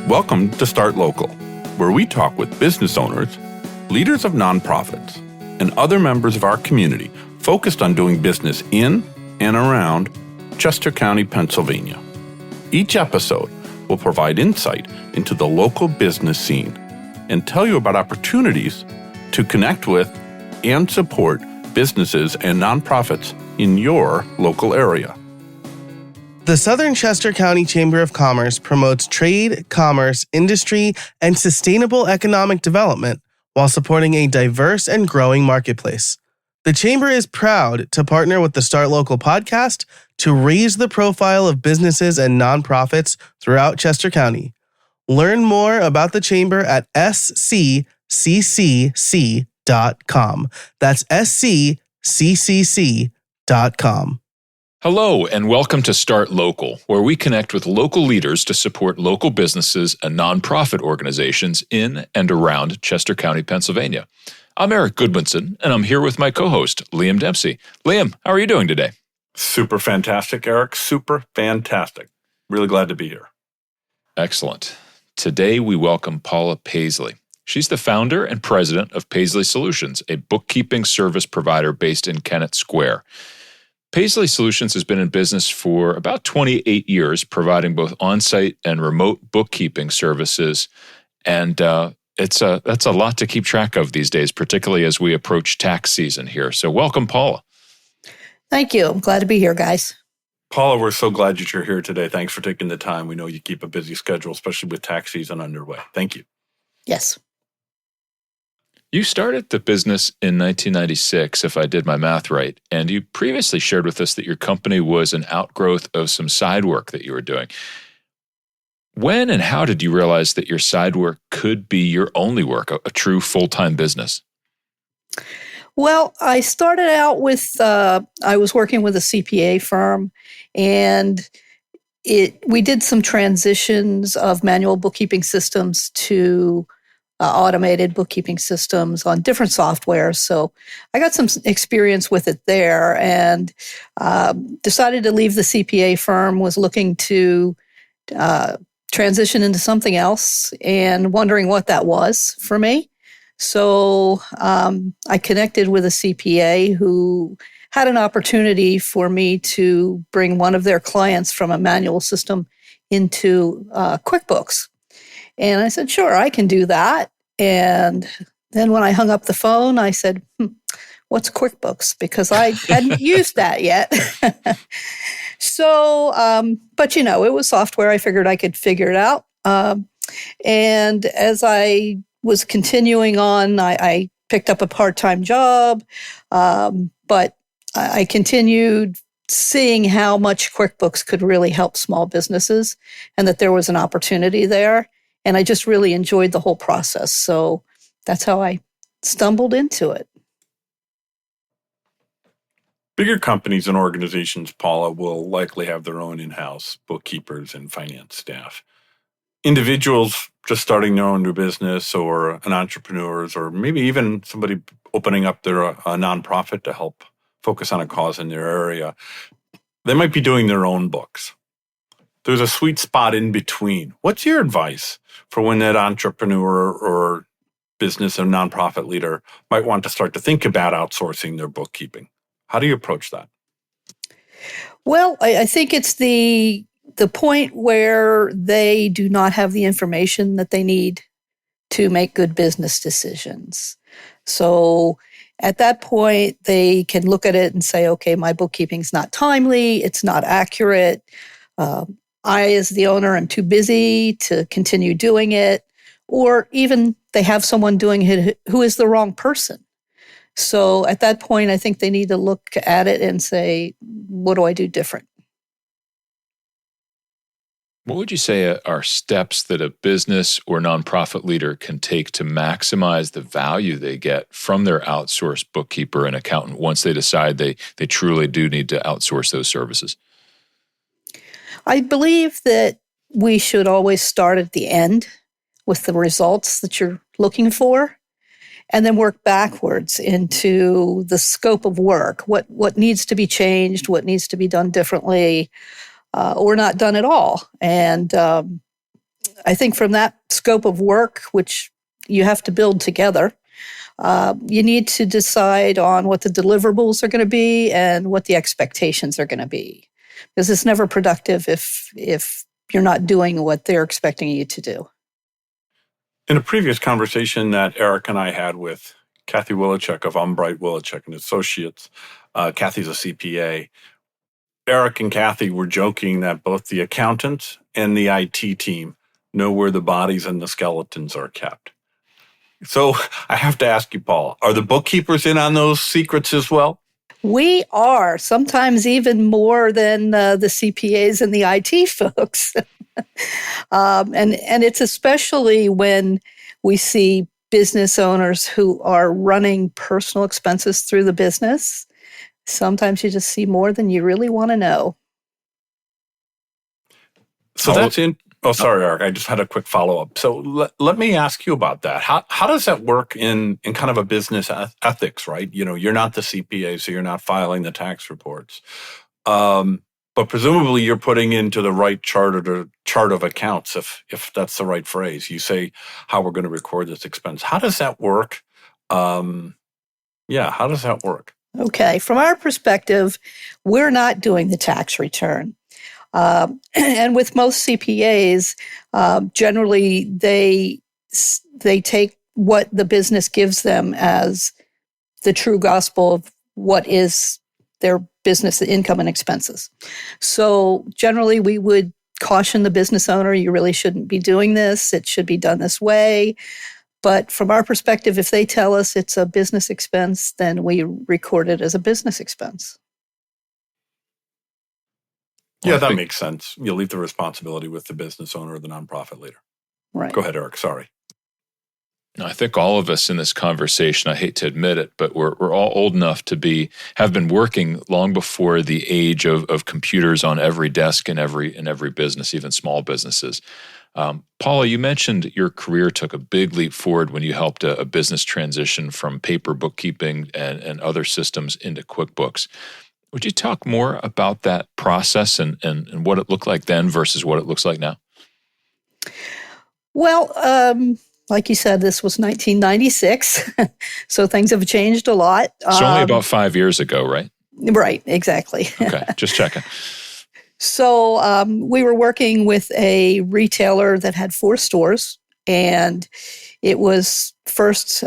Welcome to Start Local, where we talk with business owners, leaders of nonprofits, and other members of our community focused on doing business in and around Chester County, Pennsylvania. Each episode will provide insight into the local business scene and tell you about opportunities to connect with and support businesses and nonprofits in your local area. The Southern Chester County Chamber of Commerce promotes trade, commerce, industry, and sustainable economic development while supporting a diverse and growing marketplace. The Chamber is proud to partner with the Start Local podcast to raise the profile of businesses and nonprofits throughout Chester County. Learn more about the Chamber at sccc.com. That's sccc.com. Hello, and welcome to Start Local, where we connect with local leaders to support local businesses and nonprofit organizations in and around Chester County, Pennsylvania. I'm Eric Goodwinson, and I'm here with my co-host, Liam Dempsey. Liam, how are you doing today? Super fantastic, Eric. Super fantastic. Really glad to be here. Excellent. Today, we welcome Paula Paisley. She's the founder and president of Paisley Solutions, a bookkeeping service provider based in Kennett Square. Paisley Solutions has been in business for about 28 years, providing both on-site and remote bookkeeping services. And that's a lot to keep track of these days, particularly as we approach tax season here. So welcome, Paula. Thank you. I'm glad to be here, guys. Paula, we're so glad that you're here today. Thanks for taking the time. We know you keep a busy schedule, especially with tax season underway. Thank you. Yes. You started the business in 1996, if I did my math right, and you previously shared with us that your company was an outgrowth of some side work that you were doing. When and how did you realize that your side work could be your only work, a true full-time business? Well, I started out with, I was working with a CPA firm, and we did some transitions of manual bookkeeping systems to automated bookkeeping systems on different software. So I got some experience with it there and decided to leave the CPA firm, was looking to transition into something else and wondering what that was for me. So I connected with a CPA who had an opportunity for me to bring one of their clients from a manual system into QuickBooks. And I said, sure, I can do that. And then when I hung up the phone, I said, what's QuickBooks? Because I hadn't used that yet. So, but it was software. I figured I could figure it out. And as I was continuing on, I picked up a part-time job, but I continued seeing how much QuickBooks could really help small businesses and that there was an opportunity there. And I just really enjoyed the whole process. So that's how I stumbled into it. Bigger companies and organizations, Paula, will likely have their own in-house bookkeepers and finance staff. Individuals just starting their own new business or an entrepreneurs or maybe even somebody opening up a nonprofit to help focus on a cause in their area, they might be doing their own books. There's a sweet spot in between. What's your advice for when that entrepreneur or business or nonprofit leader might want to start to think about outsourcing their bookkeeping? How do you approach that? Well, I think it's the point where they do not have the information that they need to make good business decisions. So at that point, they can look at it and say, okay, my bookkeeping's not timely, it's not accurate. I, as the owner, am too busy to continue doing it, or even they have someone doing it who is the wrong person. So at that point, I think they need to look at it and say, what do I do different? What would you say are steps that a business or nonprofit leader can take to maximize the value they get from their outsourced bookkeeper and accountant once they decide they truly do need to outsource those services? I believe that we should always start at the end with the results that you're looking for and then work backwards into the scope of work. What needs to be changed, what needs to be done differently, or not done at all. And I think from that scope of work, which you have to build together, you need to decide on what the deliverables are going to be and what the expectations are going to be, because it's never productive if you're not doing what they're expecting you to do. In a previous conversation that Eric and I had with Kathy Willichek of Umbright Willichek and Associates, Kathy's a CPA. Eric and Kathy were joking that both the accountants and the IT team know where the bodies and the skeletons are kept. So I have to ask you, Paula, are the bookkeepers in on those secrets as well? We are, sometimes even more than the CPAs and the IT folks. And it's especially when we see business owners who are running personal expenses through the business. Sometimes you just see more than you really want to know. So that's in. Oh, sorry, Eric. I just had a quick follow-up. So let me ask you about that. How does that work in kind of a business ethics, right? You know, you're not the CPA, so you're not filing the tax reports. But presumably you're putting into the right chart of accounts, if that's the right phrase. You say how we're going to record this expense. How does that work? How does that work? Okay, from our perspective, we're not doing the tax return. And with most CPAs, generally they take what the business gives them as the true gospel of what is their business income and expenses. So generally we would caution the business owner, you really shouldn't be doing this. It should be done this way. But from our perspective, if they tell us it's a business expense, then we record it as a business expense. Yeah, that makes sense. You leave the responsibility with the business owner or the nonprofit leader. Right. Go ahead, Eric. Sorry. No, I think all of us in this conversation, I hate to admit it, but we're all old enough to have been working long before the age of computers on every desk in every business, even small businesses. Paula, you mentioned your career took a big leap forward when you helped a business transition from paper bookkeeping and other systems into QuickBooks. Would you talk more about that process and what it looked like then versus what it looks like now? Well, like you said, this was 1996, so things have changed a lot. It's only about 5 years ago, right? Right, exactly. Okay, just checking. So we were working with a retailer that had 4 stores, and it was first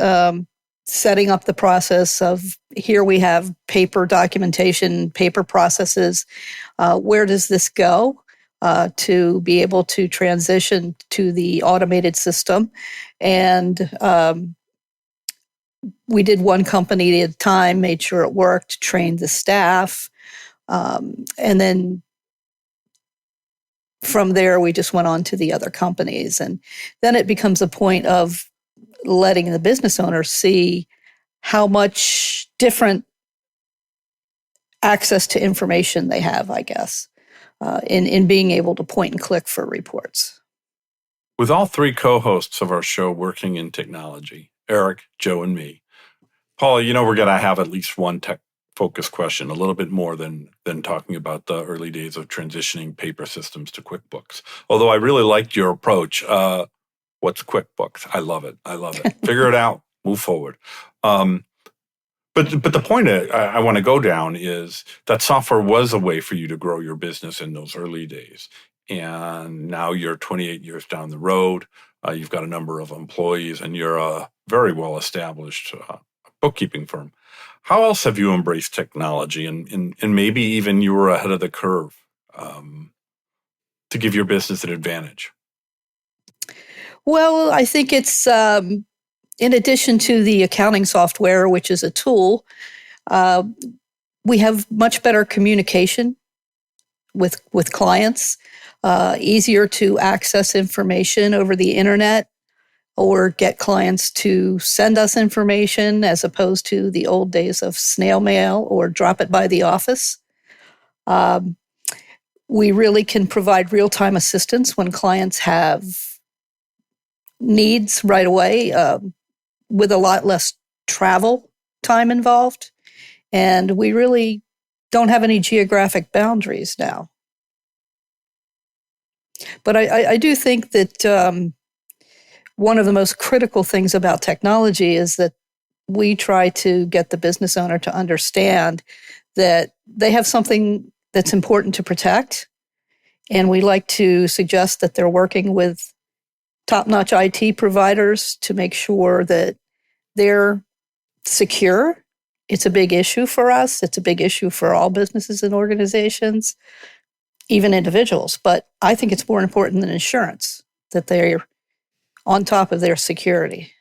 setting up the process of here we have paper documentation, paper processes. Where does this go to be able to transition to the automated system? And we did one company at a time, made sure it worked, trained the staff, and then from there, we just went on to the other companies. And then it becomes a point of letting the business owner see how much different access to information they have, I guess, in being able to point and click for reports. With all 3 co-hosts of our show working in technology, Eric, Joe, and me, Paula, we're going to have at least one tech-focused question, a little bit more than talking about the early days of transitioning paper systems to QuickBooks. Although I really liked your approach. What's QuickBooks? I love it. Figure it out. Move forward. But the point I want to go down is that software was a way for you to grow your business in those early days. And now you're 28 years down the road. You've got a number of employees, and you're a very well-established bookkeeping firm. How else have you embraced technology, and maybe even you were ahead of the curve to give your business an advantage? Well, I think it's in addition to the accounting software, which is a tool, we have much better communication with clients, easier to access information over the internet or get clients to send us information as opposed to the old days of snail mail or drop it by the office. We really can provide real-time assistance when clients have needs right away, with a lot less travel time involved. And we really don't have any geographic boundaries now. But I do think that one of the most critical things about technology is that we try to get the business owner to understand that they have something that's important to protect. And we like to suggest that they're working with top-notch IT providers to make sure that they're secure. It's a big issue for us. It's a big issue for all businesses and organizations, even individuals. But I think it's more important than insurance that they're on top of their security.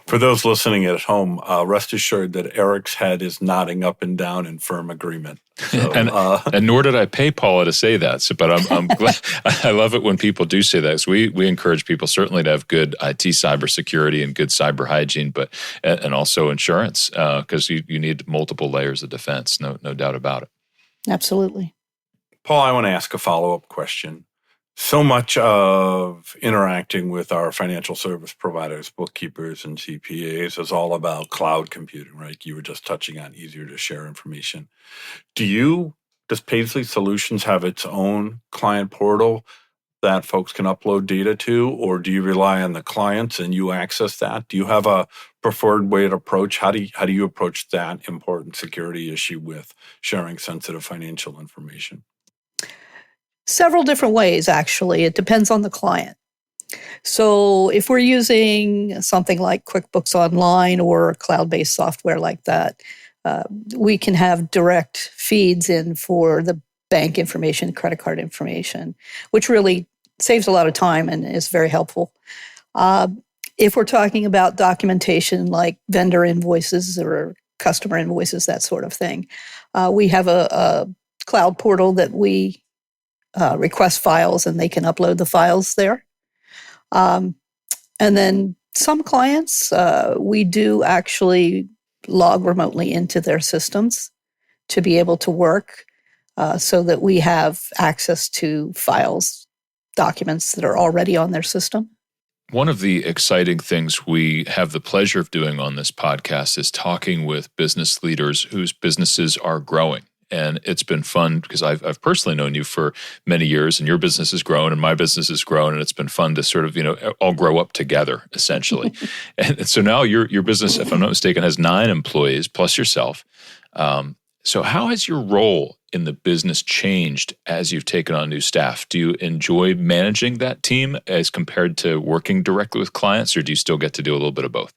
For those listening at home, rest assured that Eric's head is nodding up and down in firm agreement. So, and nor did I pay Paula to say that. So, but I'm glad. I love it when people do say that. So we encourage people certainly to have good IT cybersecurity and good cyber hygiene, but and also insurance because you need multiple layers of defense. No doubt about it. Absolutely. Paul, I want to ask a follow-up question. So much of interacting with our financial service providers, bookkeepers, and CPAs is all about cloud computing, right? You were just touching on easier to share information. Does Paisley Solutions have its own client portal that folks can upload data to, or do you rely on the clients and you access that? Do you have a preferred way to approach? How do you approach that important security issue with sharing sensitive financial information? Several different ways, actually. It depends on the client. So if we're using something like QuickBooks Online or cloud-based software like that, we can have direct feeds in for the bank information, credit card information, which really saves a lot of time and is very helpful. If we're talking about documentation like vendor invoices or customer invoices, that sort of thing, we have a cloud portal that we request files and they can upload the files there. And then some clients, we do actually log remotely into their systems to be able to work so that we have access to files, documents that are already on their system. One of the exciting things we have the pleasure of doing on this podcast is talking with business leaders whose businesses are growing. And it's been fun because I've personally known you for many years, and your business has grown and my business has grown, and it's been fun to sort of all grow up together essentially. And so now your business, if I'm not mistaken, has 9 employees plus yourself. So how has your role in the business changed as you've taken on new staff? Do you enjoy managing that team as compared to working directly with clients, or do you still get to do a little bit of both?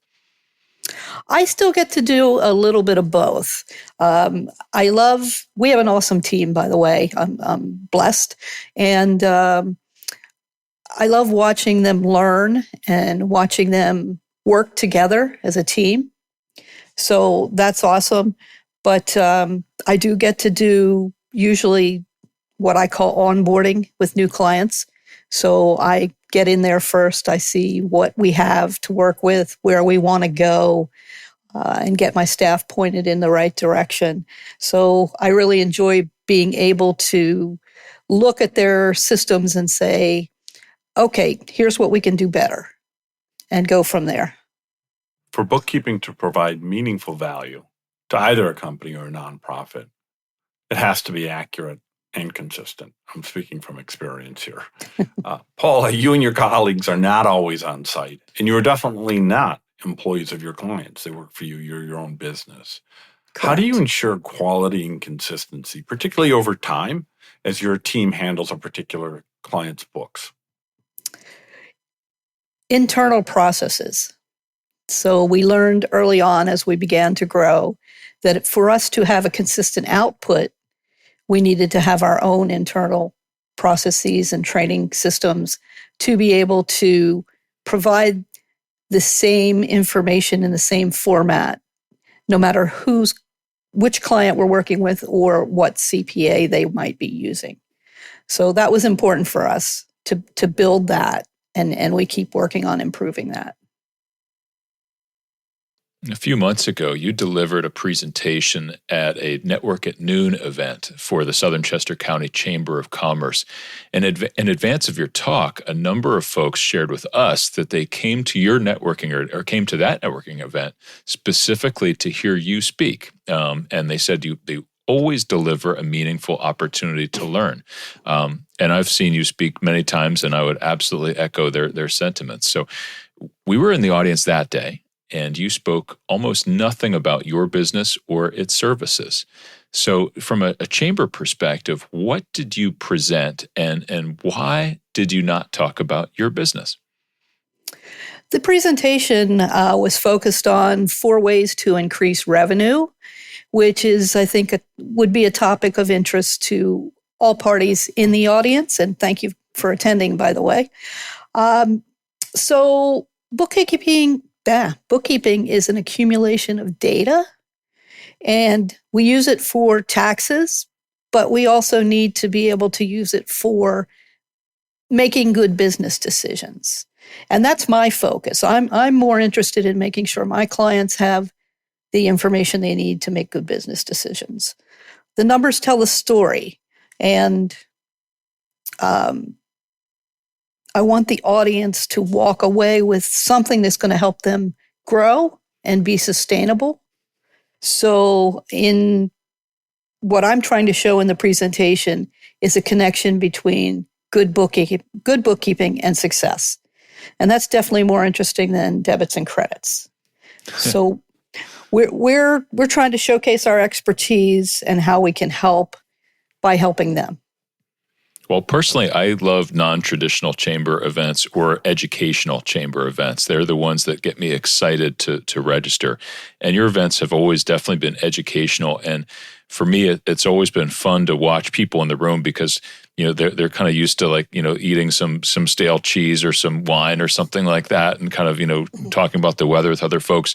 I still get to do a little bit of both. We have an awesome team, by the way. I'm blessed. And I love watching them learn and watching them work together as a team. So that's awesome. But I do get to do usually what I call onboarding with new clients. So I get in there first. I see what we have to work with, where we want to go, and get my staff pointed in the right direction. So I really enjoy being able to look at their systems and say, okay, here's what we can do better, and go from there. For bookkeeping to provide meaningful value to either a company or a nonprofit, it has to be accurate and consistent. I'm speaking from experience here. Paula, you and your colleagues are not always on site, and you are definitely not employees of your clients. They work for you. You're your own business. Correct. How do you ensure quality and consistency, particularly over time, as your team handles a particular client's books? Internal processes. So we learned early on as we began to grow that for us to have a consistent output, we needed to have our own internal processes and training systems to be able to provide the same information in the same format, no matter which client we're working with or what CPA they might be using. So that was important for us to build that, and we keep working on improving that. A few months ago, you delivered a presentation at a Network at Noon event for the Southern Chester County Chamber of Commerce. And in advance of your talk, a number of folks shared with us that they came to your networking or came to that networking event specifically to hear you speak. And they said they always deliver a meaningful opportunity to learn. And I've seen you speak many times, and I would absolutely echo their sentiments. So we were in the audience that day, and you spoke almost nothing about your business or its services. So from a chamber perspective, what did you present, and why did you not talk about your business? The presentation was focused on 4 ways to increase revenue, which is, I think, would be a topic of interest to all parties in the audience. And thank you for attending, by the way. So bookkeeping is an accumulation of data, and we use it for taxes, but we also need to be able to use it for making good business decisions. And that's my focus. I'm more interested in making sure my clients have the information they need to make good business decisions. The numbers tell a story, and I want the audience to walk away with something that's going to help them grow and be sustainable. So in what I'm trying to show in the presentation is a connection between good bookkeeping and success. And that's definitely more interesting than debits and credits. So we're trying to showcase our expertise and how we can help by helping them. Well, personally, I love non-traditional chamber events or educational chamber events. They're the ones that get me excited to register. And your events have always definitely been educational. And for me, it's always been fun to watch people in the room because, they're kind of used to eating some stale cheese or some wine or something like that and kind of, talking about the weather with other folks.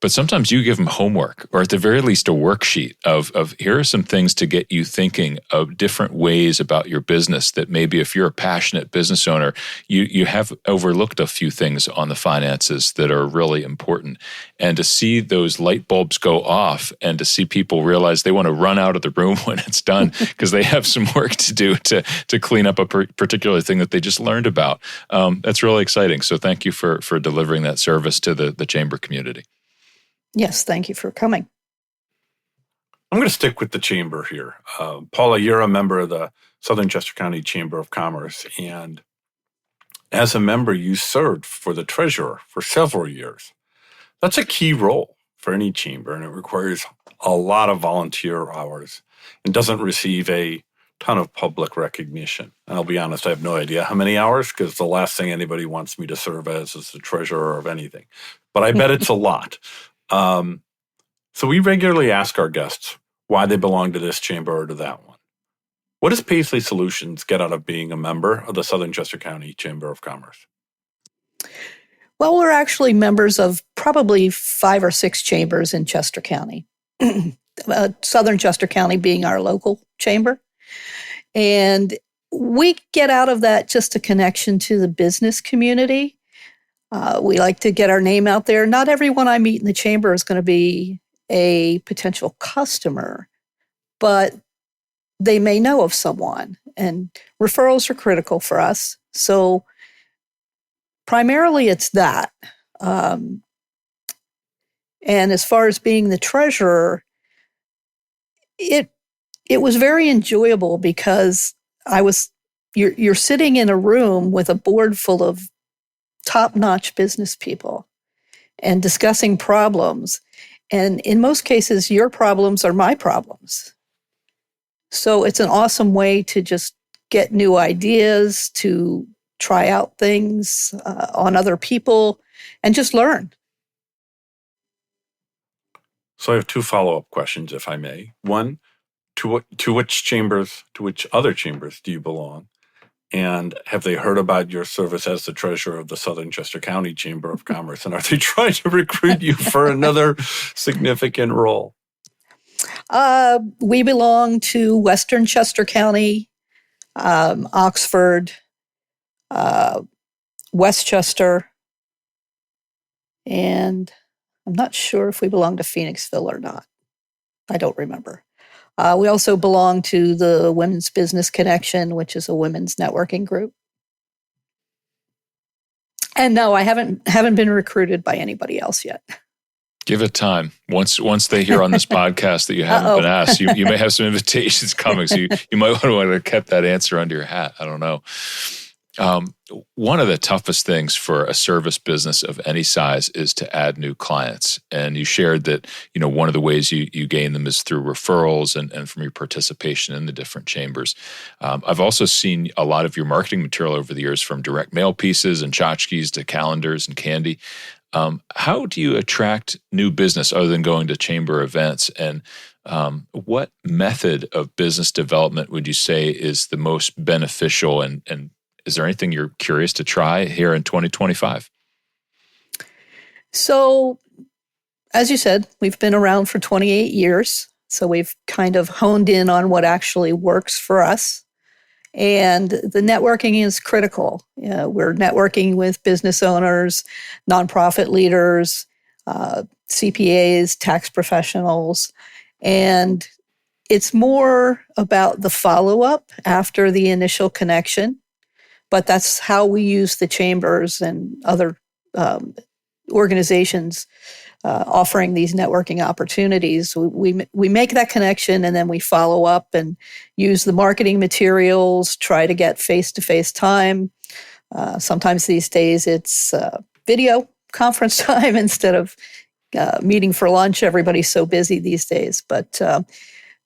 But sometimes you give them homework, or at the very least a worksheet of here are some things to get you thinking of different ways about your business that maybe if you're a passionate business owner, you have overlooked a few things on the finances that are really important. And to see those light bulbs go off and to see people realize they want to run out of the room when it's done because they have some work to do to clean up a particular thing that they just learned about. That's really exciting. So thank you for delivering that service to the chamber community. Yes, thank you for coming. I'm going to stick with the chamber here. Paula, you're a member of the Southern Chester County Chamber of Commerce, and as a member, you served for the treasurer for several years. That's a key role for any chamber, and it requires a lot of volunteer hours and doesn't receive a ton of public recognition. And I'll be honest, I have no idea how many hours, because the last thing anybody wants me to serve as is the treasurer of anything. But I bet it's a lot. So we regularly ask our guests why they belong to this chamber or to that one. What does Paisley Solutions get out of being a member of the Southern Chester County Chamber of Commerce? Well, we're actually members of probably 5 or 6 chambers in Chester County, Southern Chester County being our local chamber. And we get out of that just a connection to the business community. We like to get our name out there. Not everyone I meet in the chamber is going to be a potential customer, but they may know of someone, and referrals are critical for us. So primarily it's that. And as far as being the treasurer, it was very enjoyable because you're sitting in a room with a board full of top-notch business people and discussing problems. And in most cases, your problems are my problems. So it's an awesome way to just get new ideas, to try out things on other people, and just learn. So I have 2 follow-up questions, if I may. One, to which other chambers do you belong? And have they heard about your service as the treasurer of the Southern Chester County Chamber of Commerce? And are they trying to recruit you for another significant role? We belong to Western Chester County, Oxford, Westchester, and I'm not sure if we belong to Phoenixville or not. I don't remember. We also belong to the Women's Business Connection, which is a women's networking group. And no, I haven't been recruited by anybody else yet. Give it time. Once they hear on this podcast that you haven't been asked, you may have some invitations coming. So you might want to keep that answer under your hat. I don't know. One of the toughest things for a service business of any size is to add new clients. And you shared that, one of the ways you gain them is through referrals and from your participation in the different chambers. I've also seen a lot of your marketing material over the years, from direct mail pieces and tchotchkes to calendars and candy. How do you attract new business other than going to chamber events? And what method of business development would you say is the most beneficial, and is there anything you're curious to try here in 2025? So, as you said, we've been around for 28 years. So we've kind of honed in on what actually works for us. And the networking is critical. We're networking with business owners, nonprofit leaders, CPAs, tax professionals. And it's more about the follow-up after the initial connection. But that's how we use the chambers and other organizations offering these networking opportunities. We make that connection, and then we follow up and use the marketing materials, try to get face-to-face time. Sometimes these days it's video conference time instead of meeting for lunch. Everybody's so busy these days. But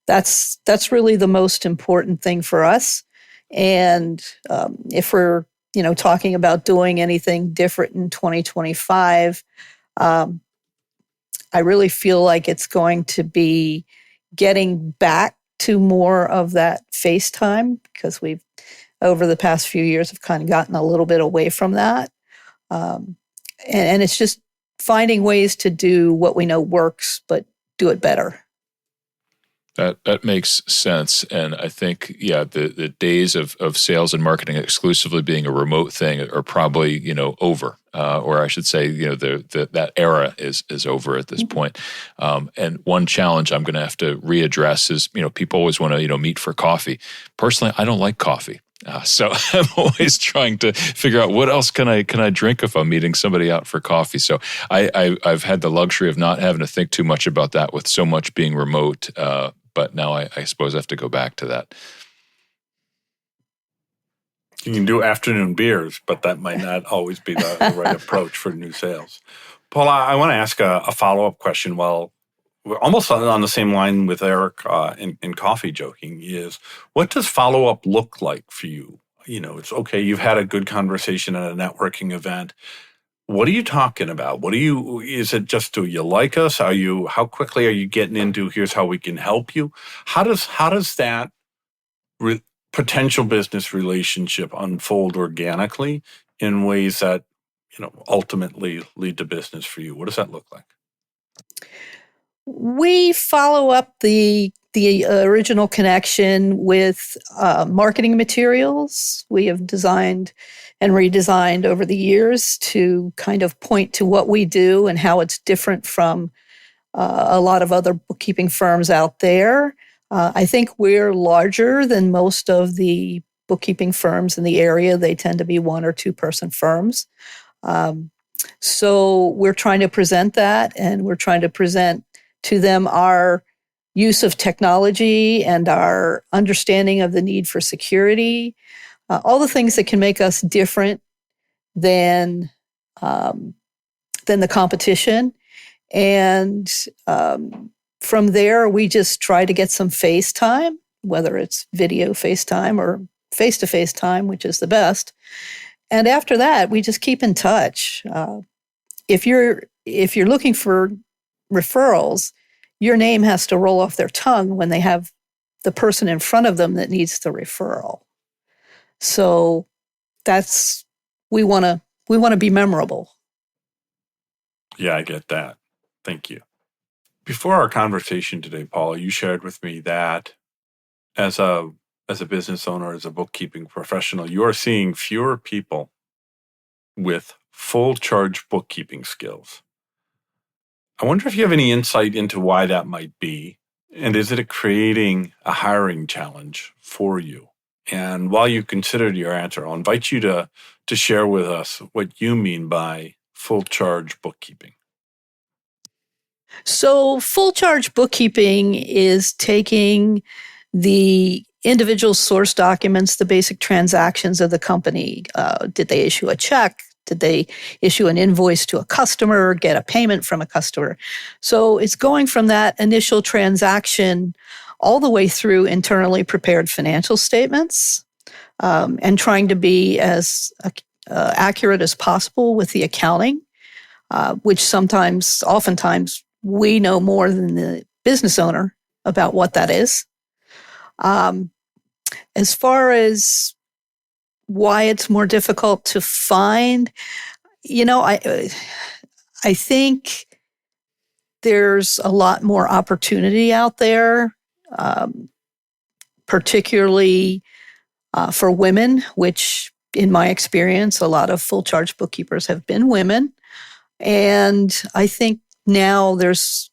that's really the most important thing for us. And if we're, talking about doing anything different in 2025, I really feel like it's going to be getting back to more of that FaceTime, because we've, over the past few years, have kind of gotten a little bit away from that. And it's just finding ways to do what we know works, but do it better. That makes sense. And I think, the days of sales and marketing exclusively being a remote thing are probably, over. Or I should say, that era is over at this point. And one challenge I'm going to have to readdress is, people always want to, meet for coffee. Personally, I don't like coffee. So I'm always trying to figure out what else can I drink if I'm meeting somebody out for coffee. So I've had the luxury of not having to think too much about that with so much being remote. But now I suppose I have to go back to that. You can do afternoon beers, but that might not always be the right approach for new sales. Paula, I want to ask a follow-up question. Well, we're almost on the same line with Eric in coffee joking, is what does follow-up look like for you? It's okay, you've had a good conversation at a networking event. What are you talking about? Is it just, do you like us? How quickly are you getting into, here's how we can help you? How does that potential business relationship unfold organically in ways that, ultimately lead to business for you? What does that look like? We follow up the original connection with marketing materials we have designed and redesigned over the years to kind of point to what we do and how it's different from a lot of other bookkeeping firms out there. I think we're larger than most of the bookkeeping firms in the area. They tend to be 1 or 2 person firms. So we're trying to present that, and we're trying to present to them our use of technology and our understanding of the need for security, all the things that can make us different than the competition. And from there, we just try to get some face time, whether it's video FaceTime or face-to-face time, which is the best. And after that, we just keep in touch. If you're looking for referrals, your name has to roll off their tongue when they have the person in front of them that needs the referral. So we want to be memorable. Yeah, I get that. Thank you. Before our conversation today, Paula, you shared with me that as a business owner, as a bookkeeping professional, you are seeing fewer people with full charge bookkeeping skills. I wonder if you have any insight into why that might be, and is it creating a hiring challenge for you? And while you considered your answer, I'll invite you to share with us what you mean by full charge bookkeeping. So full charge bookkeeping is taking the individual source documents, the basic transactions of the company. Did they issue a check? Did they issue an invoice to a customer, get a payment from a customer? So it's going from that initial transaction all the way through internally prepared financial statements, and trying to be as accurate as possible with the accounting, which oftentimes, we know more than the business owner about what that is. As far as why it's more difficult to find, I think there's a lot more opportunity out there, particularly for women, which in my experience, a lot of full charge bookkeepers have been women. And I think now there's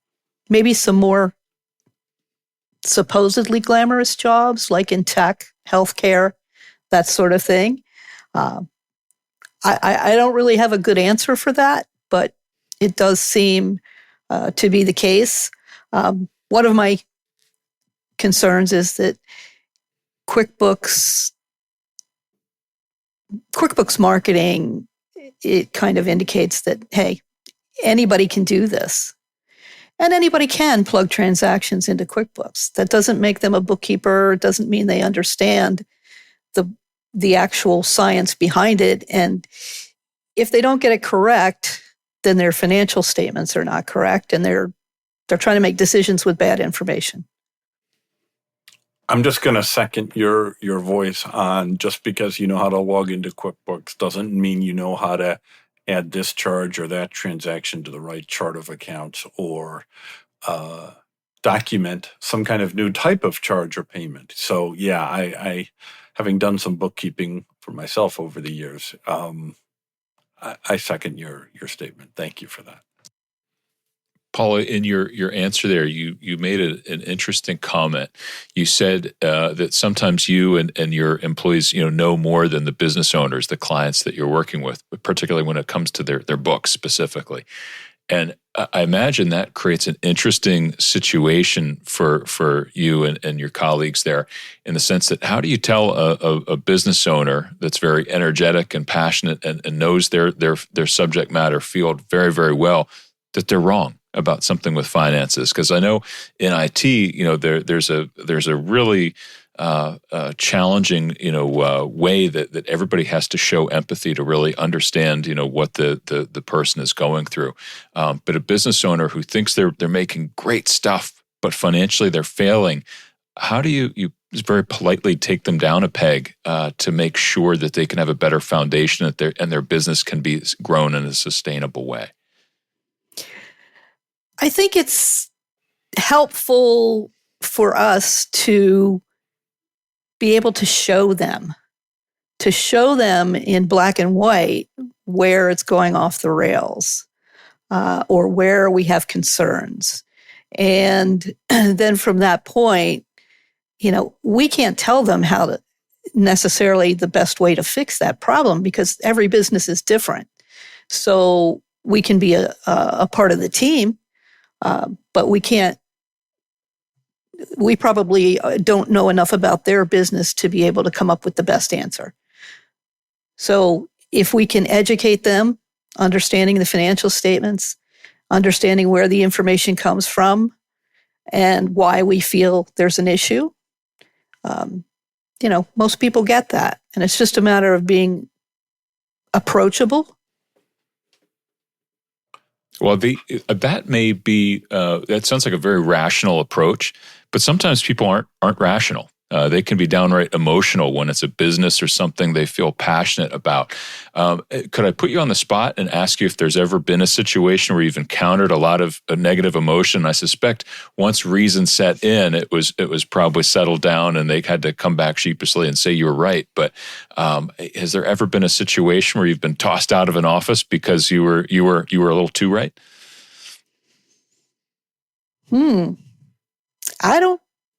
maybe some more supposedly glamorous jobs like in tech, healthcare, that sort of thing. I don't really have a good answer for that, but it does seem to be the case. One of my concerns is that QuickBooks marketing, it kind of indicates that, hey, anybody can do this. And anybody can plug transactions into QuickBooks. That doesn't make them a bookkeeper. It doesn't mean they understand the actual science behind it. And if they don't get it correct, then their financial statements are not correct, and they're trying to make decisions with bad information. I'm just going to second your voice on, just because you know how to log into QuickBooks doesn't mean you know how to add this charge or that transaction to the right chart of accounts, or document some kind of new type of charge or payment. So yeah, I having done some bookkeeping for myself over the years, I second your statement. Thank you for that. Paula, in your answer there, you made an interesting comment. You said that sometimes you and your employees, know more than the business owners, the clients that you're working with, particularly when it comes to their books specifically. And I imagine that creates an interesting situation for you and your colleagues there, in the sense that, how do you tell a business owner that's very energetic and passionate and knows their subject matter field very, very well, that they're wrong about something with finances? Because I know in IT, there's a really challenging, way that everybody has to show empathy to really understand, what the person is going through. But a business owner who thinks they're making great stuff, but financially they're failing, how do you very politely take them down a peg to make sure that they can have a better foundation, and their business can be grown in a sustainable way? I think it's helpful for us to be able to show them in black and white where it's going off the rails, or where we have concerns. And then from that point, we can't tell them how to necessarily the best way to fix that problem, because every business is different. So we can be a part of the team, but we probably don't know enough about their business to be able to come up with the best answer. So if we can educate them, understanding the financial statements, understanding where the information comes from, and why we feel there's an issue, most people get that. And it's just a matter of being approachable. Well, that may be that sounds like a very rational approach, but sometimes people aren't rational. They can be downright emotional when it's a business or something they feel passionate about. Could I put you on the spot and ask you if there's ever been a situation where you've encountered a lot of negative emotion? I suspect once reason set in, it was probably settled down, and they had to come back sheepishly and say you were right. But has there ever been a situation where you've been tossed out of an office because you were a little too right?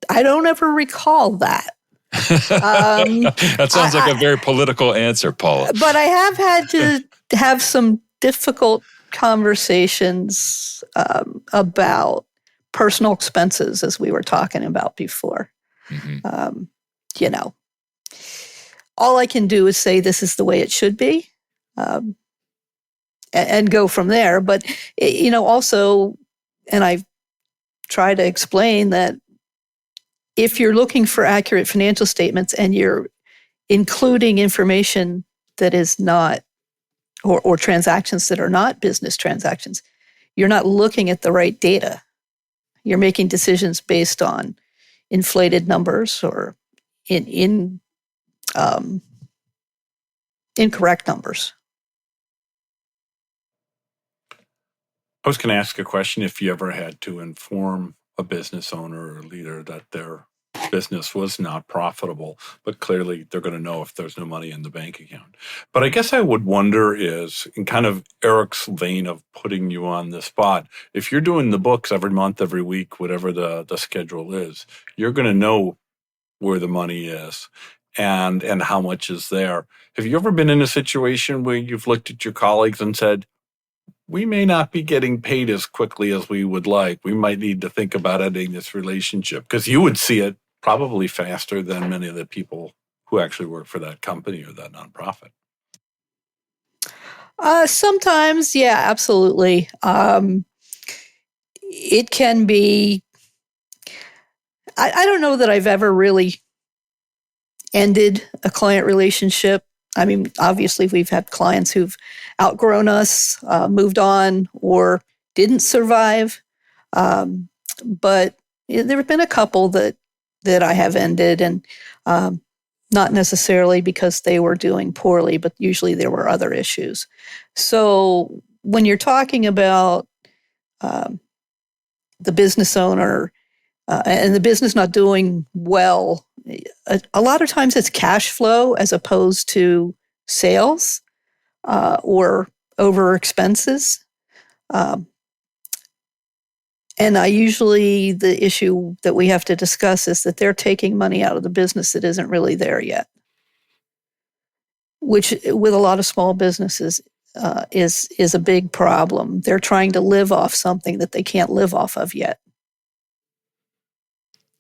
I don't ever recall that. That sounds like a very political answer, Paula. But I have had to have some difficult conversations about personal expenses, as we were talking about before. Mm-hmm. You know, all I can do is say this is the way it should be, and go from there. But, also, and I've tried to explain that if you're looking for accurate financial statements and you're including information that is not, or transactions that are not business transactions, you're not looking at the right data. You're making decisions based on inflated numbers or incorrect numbers. I was going to ask a question if you ever had to inform a business owner or leader that their business was not profitable, but clearly they're going to know if there's no money in the bank account. But I guess I would wonder is, in kind of Eric's vein of putting you on the spot, if you're doing the books every month, every week, whatever the schedule is, you're going to know where the money is and how much is there. Have you ever been in a situation where you've looked at your colleagues and said, we may not be getting paid as quickly as we would like. We might need to think about ending this relationship, because you would see it probably faster than many of the people who actually work for that company or that nonprofit. Sometimes, yeah, absolutely. It can be, I don't know that I've ever really ended a client relationship. I mean, obviously, we've had clients who've outgrown us, moved on, or didn't survive. But there have been a couple that I have ended, and not necessarily because they were doing poorly, but usually there were other issues. So when you're talking about the business owner and the business not doing well, a lot of times it's cash flow as opposed to sales or over expenses. And the issue that we have to discuss is that they're taking money out of the business that isn't really there yet, which with a lot of small businesses is a big problem. They're trying to live off something that they can't live off of yet.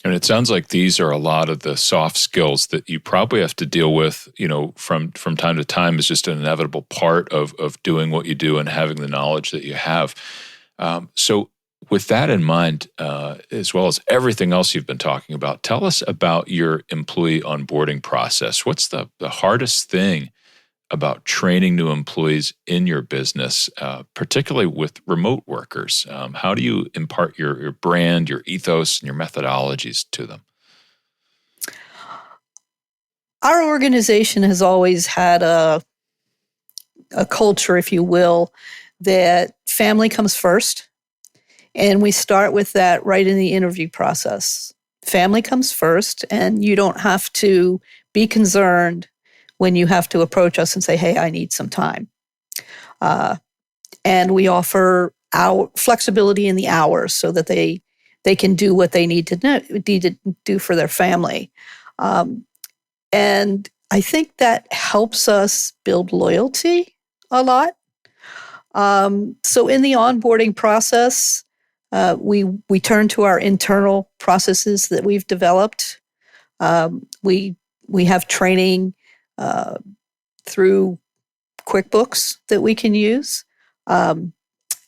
And it sounds like these are a lot of the soft skills that you probably have to deal with, from time to time, is just an inevitable part of doing what you do and having the knowledge that you have. So with that in mind, as well as everything else you've been talking about, tell us about your employee onboarding process. What's the hardest thing about training new employees in your business, particularly with remote workers? How do you impart your brand, your ethos, and your methodologies to them? Our organization has always had a culture, if you will, that family comes first. And we start with that right in the interview process. Family comes first, and you don't have to be concerned when you have to approach us and say, hey, I need some time. And we offer our flexibility in the hours so that they can do what they need to do for their family. And I think that helps us build loyalty a lot. So in the onboarding process, we turn to our internal processes that we've developed. We have training through QuickBooks that we can use. And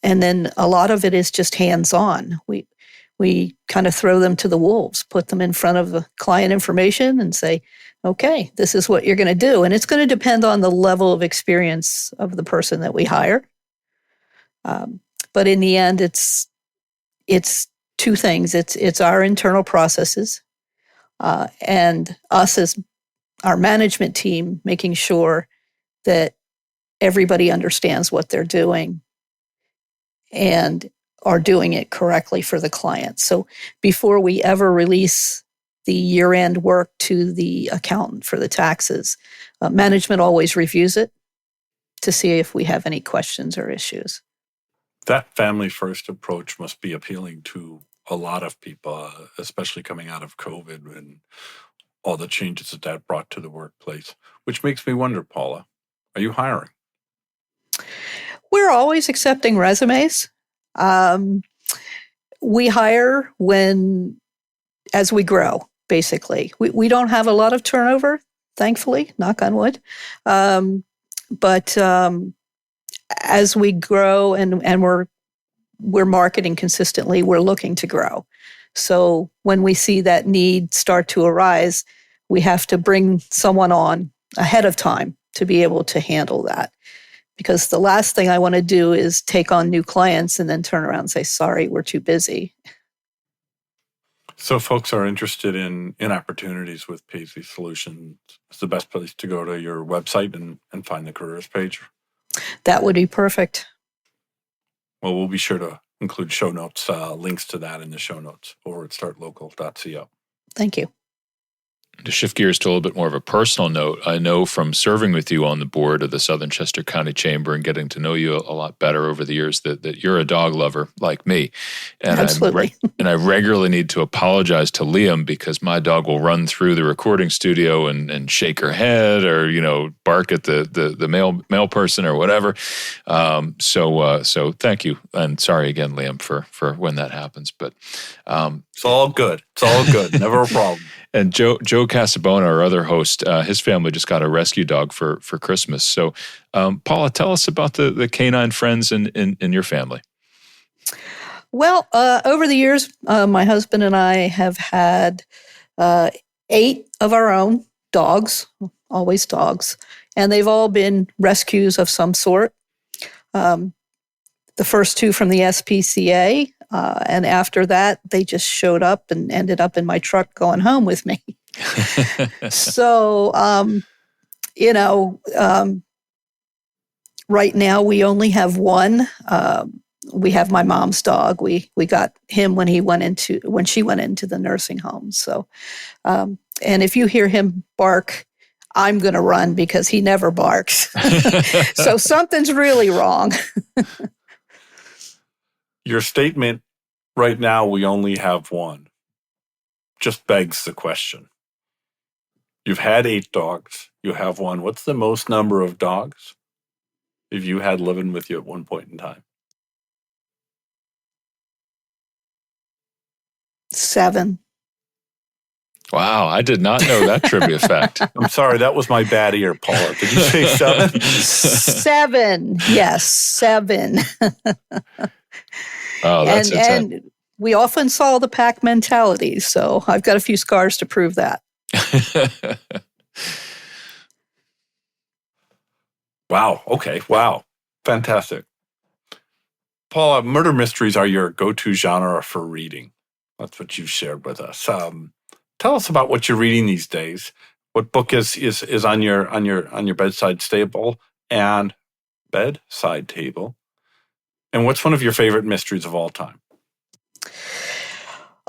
then a lot of it is just hands-on. We kind of throw them to the wolves, put them in front of the client information and say, okay, this is what you're going to do. And it's going to depend on the level of experience of the person that we hire. But in the end, it's two things. It's our internal processes and us as our management team making sure that everybody understands what they're doing and are doing it correctly for the client. So before we ever release the year-end work to the accountant for the taxes, management always reviews it to see if we have any questions or issues. That family-first approach must be appealing to a lot of people, especially coming out of COVID and all the changes that brought to the workplace, which makes me wonder, Paula, are you hiring? We're always accepting resumes. We hire as we grow, basically. We don't have a lot of turnover, thankfully, knock on wood. But as we grow and we're marketing consistently, we're looking to grow. So when we see that need start to arise, we have to bring someone on ahead of time to be able to handle that. Because the last thing I want to do is take on new clients and then turn around and say, sorry, we're too busy. So folks are interested in opportunities with Paisley Solutions. It's the best place to go to your website and find the careers page. That would be perfect. Well, we'll be sure to include show notes, links to that in the show notes over at startlocal.co. Thank you. To shift gears to a little bit more of a personal note, I know from serving with you on the board of the Southern Chester County Chamber and getting to know you a lot better over the years that you're a dog lover like me. And Absolutely. I regularly need to apologize to Liam because my dog will run through the recording studio and shake her head or, bark at the male person or whatever. So thank you. And sorry again, Liam, for when that happens. But it's all good. It's all good. Never a problem. And Joe Casabona, our other host, his family just got a rescue dog for Christmas. So, Paula, tell us about the canine friends in your family. Well, over the years, my husband and I have had 8 of our own dogs, always dogs, and they've all been rescues of some sort. The first 2 from the SPCA. And after that, they just showed up and ended up in my truck going home with me. So, right now we only have one. We have my mom's dog. We got him when she went into the nursing home. So, and if you hear him bark, I'm going to run because he never barks. So something's really wrong. Your statement, right now we only have one, just begs the question. You've had 8 dogs. You have one. What's the most number of dogs if you had living with you at one point in time? 7. Wow, I did not know that trivia fact. I'm sorry, that was my bad ear, Paula. Did you say 7? 7. Yes, 7. Oh, that's and we often saw the pack mentality, so I've got a few scars to prove that. Wow. Okay. Wow. Fantastic. Paula, murder mysteries are your go-to genre for reading. That's what you've shared with us. Tell us about what you're reading these days. What book is on your bedside table and bedside table? And what's one of your favorite mysteries of all time?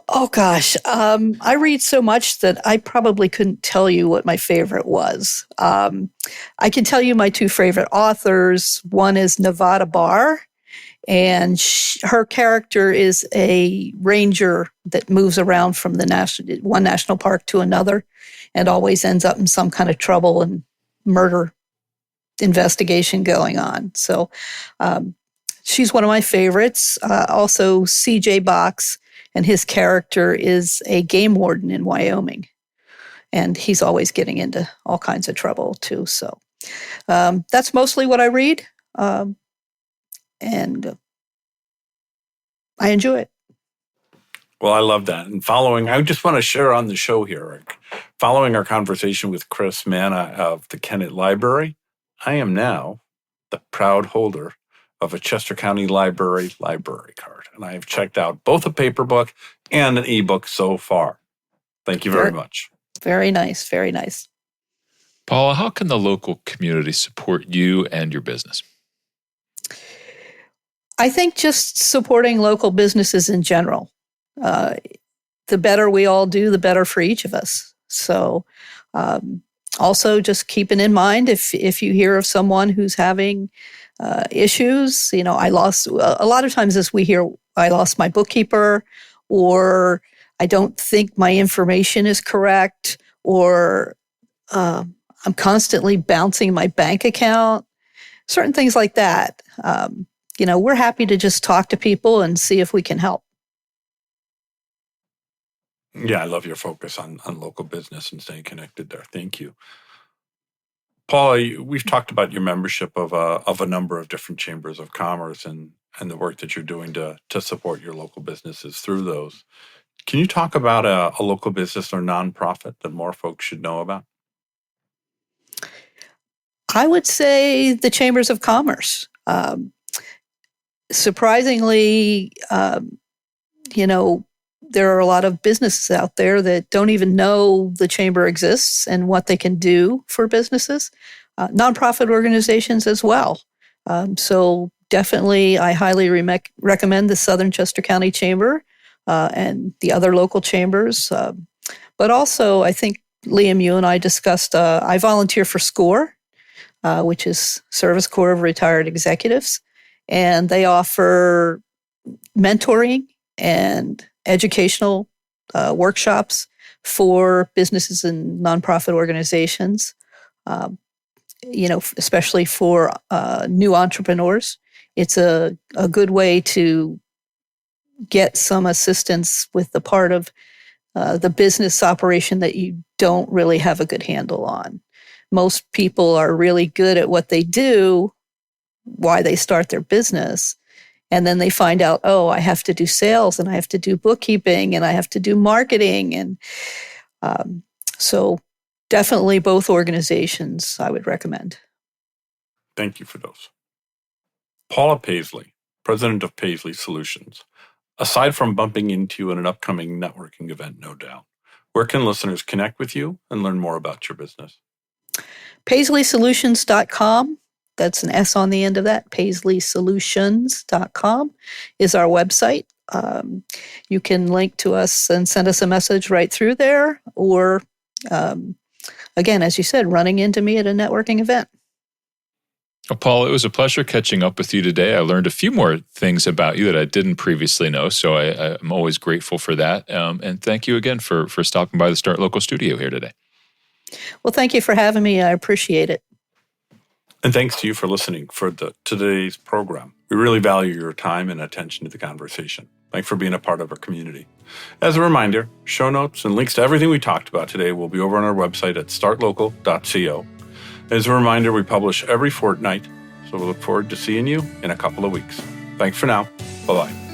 Oh, gosh. I read so much that I probably couldn't tell you what my favorite was. I can tell you my 2 favorite authors. One is Nevada Barr, and her character is a ranger that moves around from one national park to another and always ends up in some kind of trouble and murder investigation going on. So she's one of my favorites. Also, C.J. Box, and his character is a game warden in Wyoming. And he's always getting into all kinds of trouble, too. So that's mostly what I read. And I enjoy it. Well, I love that. And I just want to share on the show here, following our conversation with Chris Manna of the Kennett Library, I am now the proud holder of a Chester County Library card. And I have checked out both a paper book and an ebook so far. Thank you very much. Very nice. Very nice. Paula, how can the local community support you and your business? I think just supporting local businesses in general. The better we all do, the better for each of us. So also just keeping in mind if you hear of someone who's having issues, I lost, a lot of times as we hear, I lost my bookkeeper, or I don't think my information is correct, or I'm constantly bouncing my bank account. certain things like that. We're happy to just talk to people and see if we can help. Yeah, I love your focus on local business and staying connected there. Thank you. Paula, we've talked about your membership of a number of different chambers of commerce and the work that you're doing to support your local businesses through those. Can you talk about a local business or nonprofit that more folks should know about? I would say the chambers of commerce. Surprisingly, there are a lot of businesses out there that don't even know the chamber exists and what they can do for businesses. Nonprofit organizations as well. So definitely, I highly recommend the Southern Chester County Chamber and the other local chambers. But also, I think, Liam, you and I discussed, I volunteer for SCORE, which is Service Corps of Retired Executives. And they offer mentoring and educational workshops for businesses and nonprofit organizations, especially for new entrepreneurs. It's a good way to get some assistance with the part of the business operation that you don't really have a good handle on. Most people are really good at what they do, why they start their business. And then they find out, oh, I have to do sales and I have to do bookkeeping and I have to do marketing. And so definitely both organizations I would recommend. Thank you for those. Paula Paisley, president of Paisley Solutions. Aside from bumping into you at an upcoming networking event, no doubt, where can listeners connect with you and learn more about your business? PaisleySolutions.com. That's an S on the end of that. PaisleySolutions.com is our website. You can link to us and send us a message right through there, or again, as you said, running into me at a networking event. Well, Paul, it was a pleasure catching up with you today. I learned a few more things about you that I didn't previously know, so I'm always grateful for that. And thank you again for stopping by the Start Local studio here today. Well, thank you for having me. I appreciate it. And thanks to you for listening for today's program. We really value your time and attention to the conversation. Thanks for being a part of our community. As a reminder, show notes and links to everything we talked about today will be over on our website at startlocal.co. As a reminder, we publish every fortnight, so we look forward to seeing you in a couple of weeks. Thanks for now. Bye-bye.